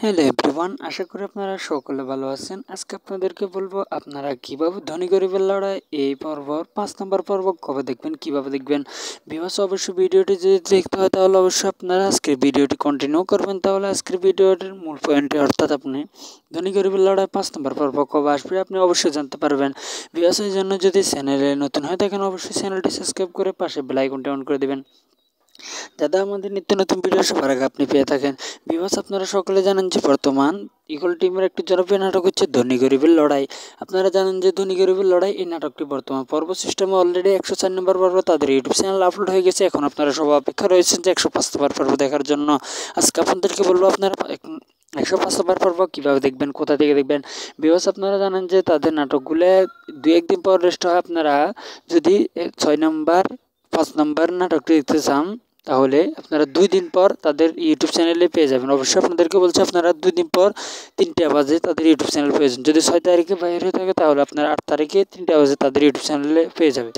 Hello everyone, আশা করি আপনারা সকলে ভালো আছেন। আজকে আপনাদেরকে বলবো আপনারা কিভাবে ধনী গরিবের লড়াই এই পর্ব 5 নম্বর পর্ব কবে দেখবেন, কিভাবে দেখবেন। ভিউয়ার্স, অবশ্যই ভিডিওটি যদি দেখতে হয় তাহলে অবশ্যই আপনারা আজকের ভিডিওটি কন্টিনিউ করবেন। তাহলে আজকের ভিডিওটির মূল পয়েন্টে অর্থাৎ আপনি ধনী গরিবের লড়াই 5 নম্বর পর্ব কবে আসবে আপনি অবশ্যই জানতে পারবেন। ভিউয়ার্স, এই জন্য যদি চ্যানেলে নতুন হয়ে থাকেন অবশ্যই চ্যানেলটি সাবস্ক্রাইব করে পাশে বেল আইকনটি অন করে দেবেন, যাতে আমাদের নিত্য নতুন ভিডিও সবার আগে আপনি পেয়ে থাকেন। ভিউয়ার্স, আপনারা সকলে জানেন যে বর্তমান ইগল টিমের একটি জনপ্রিয় নাটক হচ্ছে ধনী গরিবের লড়াই। আপনারা জানেন যে ধনী গরিবের লড়াই এই নাটকটি বর্তমান পর্ব সিস্টেমে অলরেডি 104 নম্বর পর্ব তাদের ইউটিউব চ্যানেল আপলোড হয়ে গেছে। এখন আপনারা সবাই অপেক্ষা রয়েছেন যে 105 নম্বর পর্ব দেখার জন্য। আজকে আপনাদেরকে বলবো আপনারা 105 নম্বর পর্ব কীভাবে দেখবেন, কোথা থেকে দেখবেন। ভিউয়ার্স, আপনারা জানেন যে তাদের নাটকগুলো 2-1 দিন পর রেস্ট হয়। আপনারা যদি 6 নম্বর 5 নম্বর নাটকটি দেখতে চান তাহলে আপনারা 2 দিন পর তাদের ইউটিউব চ্যানেলে পেয়ে যাবেন। অবশ্যই আপনাদেরকে বলছি আপনারা 2 দিন পর 3টা বাজে তাদের ইউটিউব চ্যানেল পেয়ে যাবেন। যদি 6 তারিখে বাইরে হয়ে থাকে তাহলে আপনারা 8 তারিখে 3টা বাজে তাদের ইউটিউব চ্যানেলে পেয়ে যাবেন।